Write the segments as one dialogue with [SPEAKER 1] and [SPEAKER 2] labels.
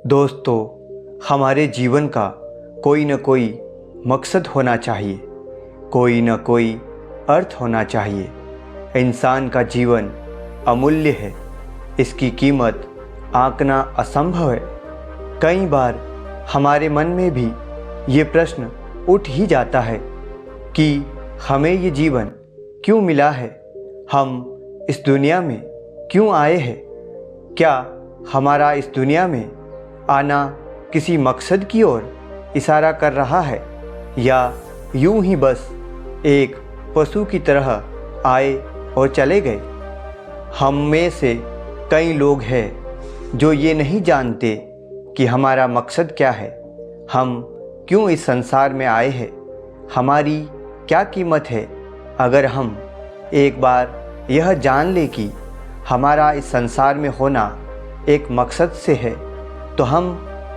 [SPEAKER 1] दोस्तों, हमारे जीवन का कोई न कोई मकसद होना चाहिए, कोई न कोई अर्थ होना चाहिए। इंसान का जीवन अमूल्य है, इसकी कीमत आंकना असंभव है। कई बार हमारे मन में भी ये प्रश्न उठ ही जाता है कि हमें ये जीवन क्यों मिला है, हम इस दुनिया में क्यों आए हैं। क्या हमारा इस दुनिया में आना किसी मकसद की ओर इशारा कर रहा है, या यूं ही बस एक पशु की तरह आए और चले गए। हम में से कई लोग हैं जो ये नहीं जानते कि हमारा मकसद क्या है, हम क्यों इस संसार में आए हैं, हमारी क्या कीमत है। अगर हम एक बार यह जान ले कि हमारा इस संसार में होना एक मकसद से है, तो हम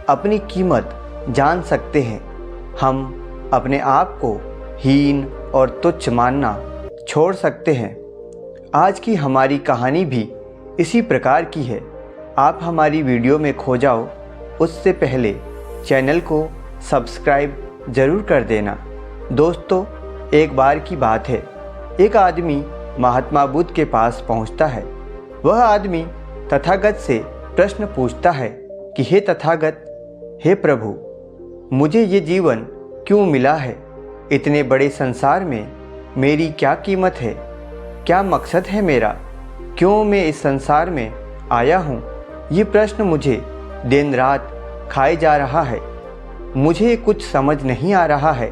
[SPEAKER 1] अपनी कीमत जान सकते हैं। हम अपने आप को हीन और तुच्छ मानना छोड़ सकते हैं। आज की हमारी कहानी भी इसी प्रकार की है। आप हमारी वीडियो में खो जाओ उससे पहले चैनल को सब्सक्राइब ज़रूर कर देना। दोस्तों, एक बार की बात है, एक आदमी महात्मा बुद्ध के पास पहुंचता है। वह आदमी तथागत से प्रश्न पूछता है कि हे तथागत, हे प्रभु, मुझे ये जीवन क्यों मिला है? इतने बड़े संसार में मेरी क्या कीमत है? क्या मकसद है मेरा? क्यों मैं इस संसार में आया हूँ? ये प्रश्न मुझे दिन रात खाए जा रहा है। मुझे कुछ समझ नहीं आ रहा है।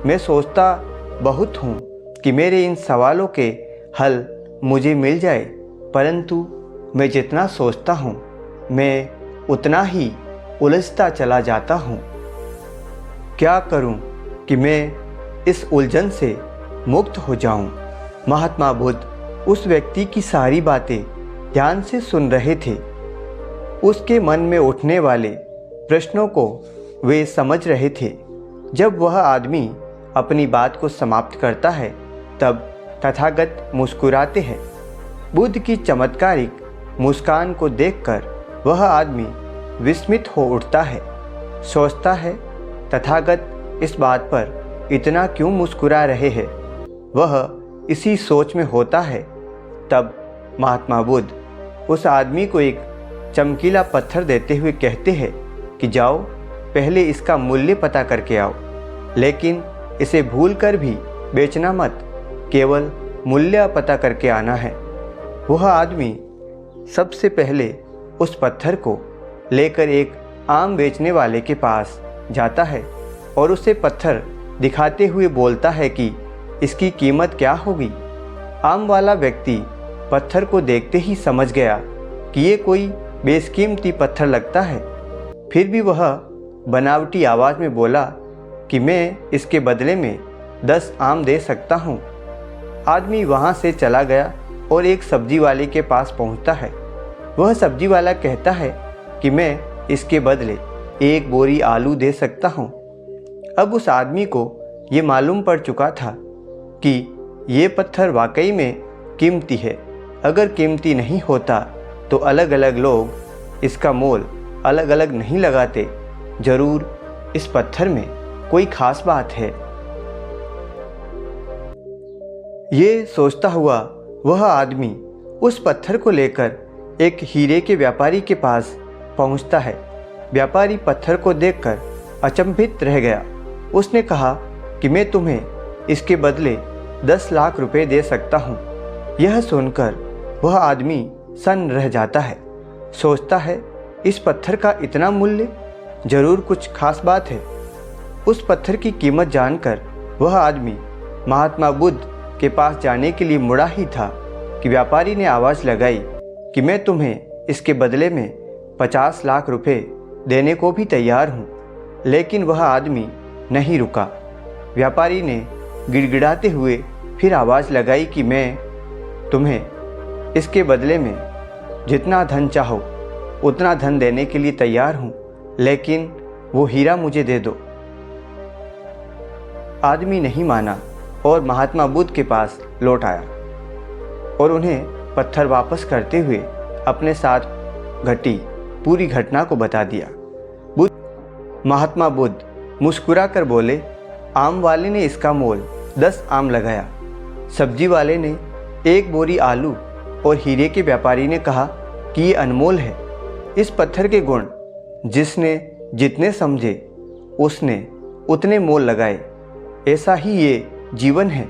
[SPEAKER 1] मैं सोचता बहुत हूँ कि मेरे इन सवालों के हल मुझे मिल जाए, परंतु मैं जितना सोचता हूँ मैं उतना ही उलझता चला जाता हूँ। क्या करूँ कि मैं इस उलझन से मुक्त हो जाऊँ? महात्मा बुद्ध उस व्यक्ति की सारी बातें ध्यान से सुन रहे थे। उसके मन में उठने वाले प्रश्नों को वे समझ रहे थे। जब वह आदमी अपनी बात को समाप्त करता है, तब तथागत मुस्कुराते हैं। बुद्ध की चमत्कारिक मुस्कान को देखकर वह आदमी विस्मित हो उठता है। सोचता है, तथागत इस बात पर इतना क्यों मुस्कुरा रहे हैं। वह इसी सोच में होता है, तब महात्मा बुद्ध उस आदमी को एक चमकीला पत्थर देते हुए कहते हैं कि जाओ, पहले इसका मूल्य पता करके आओ, लेकिन इसे भूल कर भी बेचना मत, केवल मूल्य पता करके आना है। वह आदमी सबसे पहले उस पत्थर को लेकर एक आम बेचने वाले के पास जाता है और उसे पत्थर दिखाते हुए बोलता है कि इसकी कीमत क्या होगी। आम वाला व्यक्ति पत्थर को देखते ही समझ गया कि ये कोई बेशकीमती पत्थर लगता है। फिर भी वह बनावटी आवाज़ में बोला कि मैं इसके बदले में 10 आम दे सकता हूँ। आदमी वहाँ से चला गया और एक सब्जी वाले के पास पहुँचता है। वह सब्जी वाला कहता है कि मैं इसके बदले 1 बोरी आलू दे सकता हूँ। अब उस आदमी को ये मालूम पड़ चुका था कि ये पत्थर वाकई में कीमती है। अगर कीमती नहीं होता तो अलग अलग लोग इसका मोल अलग अलग नहीं लगाते। ज़रूर इस पत्थर में कोई खास बात है। ये सोचता हुआ वह आदमी उस पत्थर को लेकर एक हीरे के व्यापारी के पास पहुंचता है। व्यापारी पत्थर को देखकर अचंभित रह गया। उसने कहा कि मैं तुम्हें इसके बदले 10 लाख रुपए दे सकता हूँ। यह सुनकर वह आदमी सन्न रह जाता है। सोचता है, इस पत्थर का इतना मूल्य, ज़रूर कुछ खास बात है। उस पत्थर की कीमत जानकर वह आदमी महात्मा बुद्ध के पास जाने के लिए मुड़ा ही था कि व्यापारी ने आवाज़ लगाई कि मैं तुम्हें इसके बदले में 50 लाख रुपए देने को भी तैयार हूँ। लेकिन वह आदमी नहीं रुका। व्यापारी ने गिड़गिड़ाते हुए फिर आवाज़ लगाई कि मैं तुम्हें इसके बदले में जितना धन चाहो उतना धन देने के लिए तैयार हूँ, लेकिन वो हीरा मुझे दे दो। आदमी नहीं माना और महात्मा बुद्ध के पास लौट आया और उन्हें पत्थर वापस करते हुए अपने साथ घटी पूरी घटना को बता दिया। महात्मा बुद्ध मुस्कुरा कर बोले, आम वाले ने इसका मोल 10 आम लगाया। सब्जी वाले ने 1 बोरी आलू और हीरे के व्यापारी ने कहा कि ये अनमोल है। इस पत्थर के गुण जिसने जितने समझे उसने उतने मोल लगाए। ऐसा ही ये जीवन है।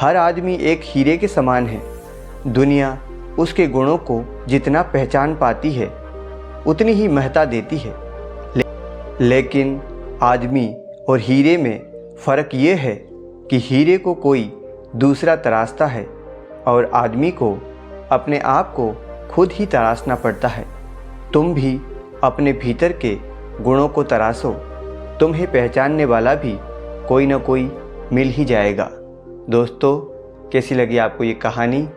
[SPEAKER 1] हर आदमी एक हीरे के समान है। दुनिया उसके गुणों को जितना पहचान पाती है उतनी ही महत्ता देती है। लेकिन आदमी और हीरे में फ़र्क ये है कि हीरे को कोई दूसरा तराशता है और आदमी को अपने आप को खुद ही तराशना पड़ता है। तुम भी अपने भीतर के गुणों को तराशो, तुम्हें पहचानने वाला भी कोई ना कोई मिल ही जाएगा। दोस्तों, कैसी लगी आपको ये कहानी?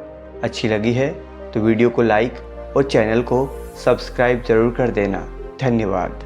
[SPEAKER 1] अच्छी लगी है तो वीडियो को लाइक और चैनल को सब्सक्राइब ज़रूर कर देना। धन्यवाद।